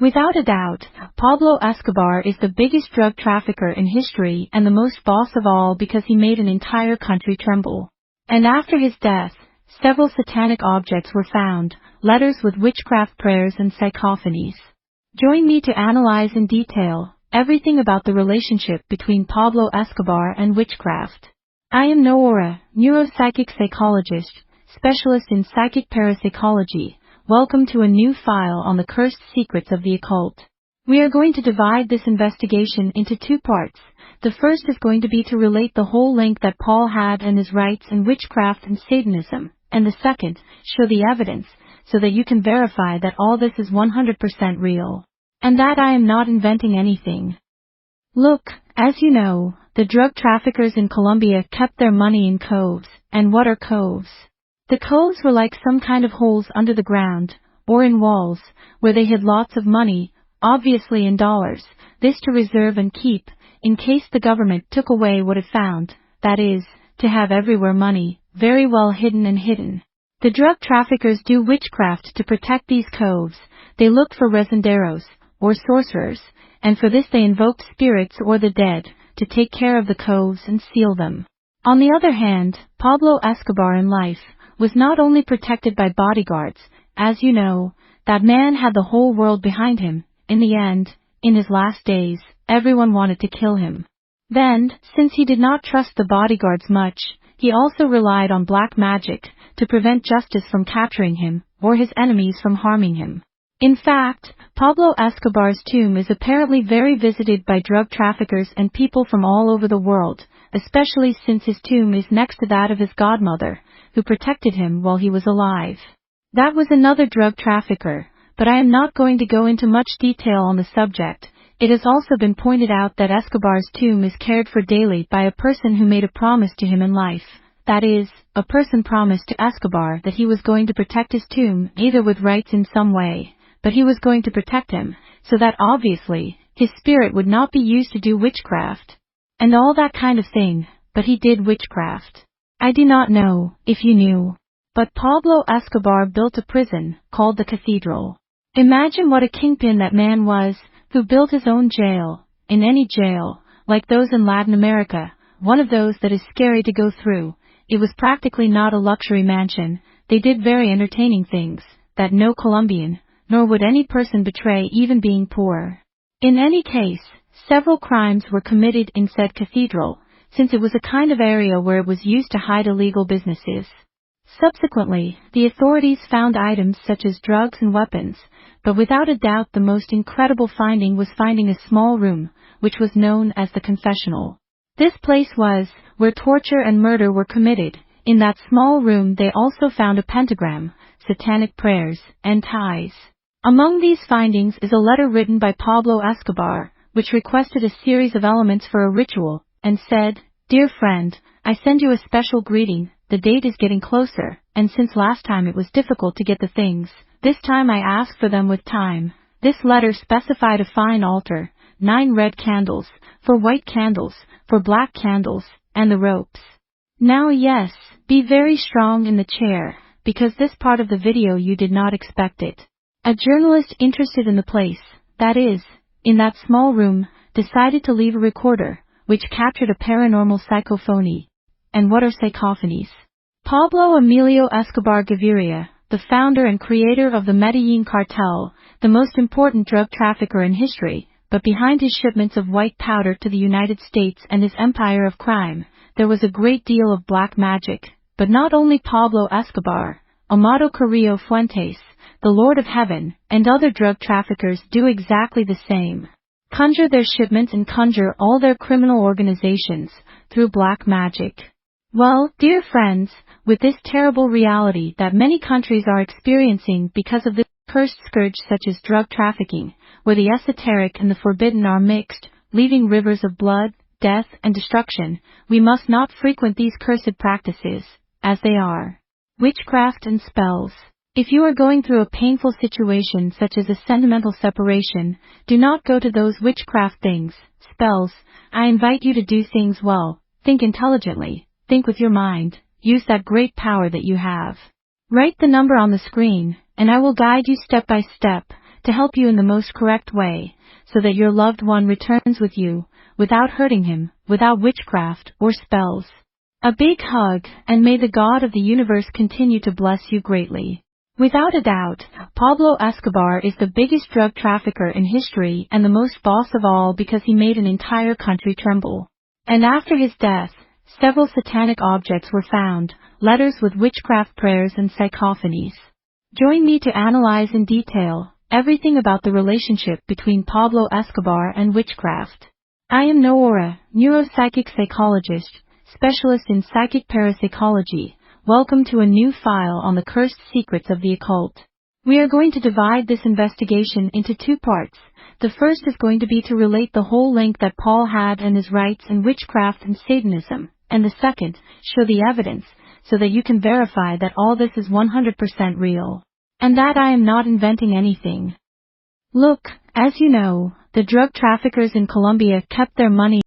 Without a doubt, Pablo Escobar is the biggest drug trafficker in history and the most boss of all because he made an entire country tremble. And after his death, several satanic objects were found, letters with witchcraft prayers and psychophonies. Join me to analyze in detail everything about the relationship between Pablo Escobar and witchcraft. I am Noora, neuropsychic psychologist, specialist in psychic parapsychology. Welcome to a new file on the cursed secrets of the occult. We are going to divide this investigation into two parts. The first is going to be to relate the whole link that Paul had and his rights in witchcraft and Satanism, and the second, show the evidence, so that you can verify that all this is 100% real. And that I am not inventing anything. Look, as you know, the drug traffickers in Colombia kept their money in coves. And what are coves? The coves were like some kind of holes under the ground, or in walls, where they hid lots of money, obviously in dollars, this to reserve and keep, in case the government took away what it found, that is, to have everywhere money, very well hidden and hidden. The drug traffickers do witchcraft to protect these coves. They looked for rezenderos, or sorcerers, and for this they invoked spirits or the dead, to take care of the coves and seal them. On the other hand, Pablo Escobar in life was not only protected by bodyguards, as you know, that man had the whole world behind him. In the end, in his last days, everyone wanted to kill him. Then, since he did not trust the bodyguards much, he also relied on black magic to prevent justice from capturing him, or his enemies from harming him. In fact, Pablo Escobar's tomb is apparently very visited by drug traffickers and people from all over the world, especially since his tomb is next to that of his godmother, who protected him while he was alive. That was another drug trafficker, but I am not going to go into much detail on the subject. It has also been pointed out that Escobar's tomb is cared for daily by a person who made a promise to him in life. That is, a person promised to Escobar that he was going to protect his tomb either with rights in some way, but he was going to protect him, so that obviously, his spirit would not be used to do witchcraft. And all that kind of thing, but he did witchcraft. I do not know if you knew, but Pablo Escobar built a prison, called the Cathedral. Imagine what a kingpin that man was, who built his own jail, in any jail, like those in Latin America, one of those that is scary to go through. It was practically not a luxury mansion. They did very entertaining things, that no Colombian, nor would any person betray even being poor. In any case, several crimes were committed in said cathedral, since it was a kind of area where it was used to hide illegal businesses. Subsequently, the authorities found items such as drugs and weapons, but without a doubt the most incredible finding was finding a small room, which was known as the confessional. This place was where torture and murder were committed. In that small room they also found a pentagram, satanic prayers, and ties. Among these findings is a letter written by Pablo Escobar, which requested a series of elements for a ritual, and said, "Dear friend, I send you a special greeting. The date is getting closer, and since last time it was difficult to get the things, this time I ask for them with time." This letter specified a fine altar, 9 red candles, 4 white candles, 4 black candles, and the ropes. Now yes, be very strong in the chair, because this part of the video you did not expect it. A journalist interested in the place, that is, in that small room, decided to leave a recorder, which captured a paranormal psychophony. And what are psychophonies? Pablo Emilio Escobar Gaviria, the founder and creator of the Medellin cartel, the most important drug trafficker in history, but behind his shipments of white powder to the United States and his empire of crime, there was a great deal of black magic. But not only Pablo Escobar, Amado Carrillo Fuentes, the Lord of Heaven, and other drug traffickers do exactly the same. Conjure their shipments and conjure all their criminal organizations through black magic. Well, dear friends, with this terrible reality that many countries are experiencing because of this cursed scourge such as drug trafficking, where the esoteric and the forbidden are mixed, leaving rivers of blood, death, and destruction, we must not frequent these cursed practices, as they are witchcraft and spells. If you are going through a painful situation such as a sentimental separation, do not go to those witchcraft things, spells. I invite you to do things well, think intelligently, think with your mind, use that great power that you have. Write the number on the screen, and I will guide you step by step to help you in the most correct way, so that your loved one returns with you, without hurting him, without witchcraft or spells. A big hug, and may the God of the universe continue to bless you greatly. Without a doubt, Pablo Escobar is the biggest drug trafficker in history and the most boss of all because he made an entire country tremble. And after his death, several satanic objects were found, letters with witchcraft prayers and psychophonies. Join me to analyze in detail everything about the relationship between Pablo Escobar and witchcraft. I am Noora, neuropsychic psychologist, specialist in psychic parapsychology. Welcome to a new file on the cursed secrets of the occult. We are going to divide this investigation into two parts. The first is going to be to relate the whole link that Paul had and his rights in witchcraft and Satanism, and the second, show the evidence, so that you can verify that all this is 100% real, and that I am not inventing anything. Look, as you know, the drug traffickers in Colombia kept their money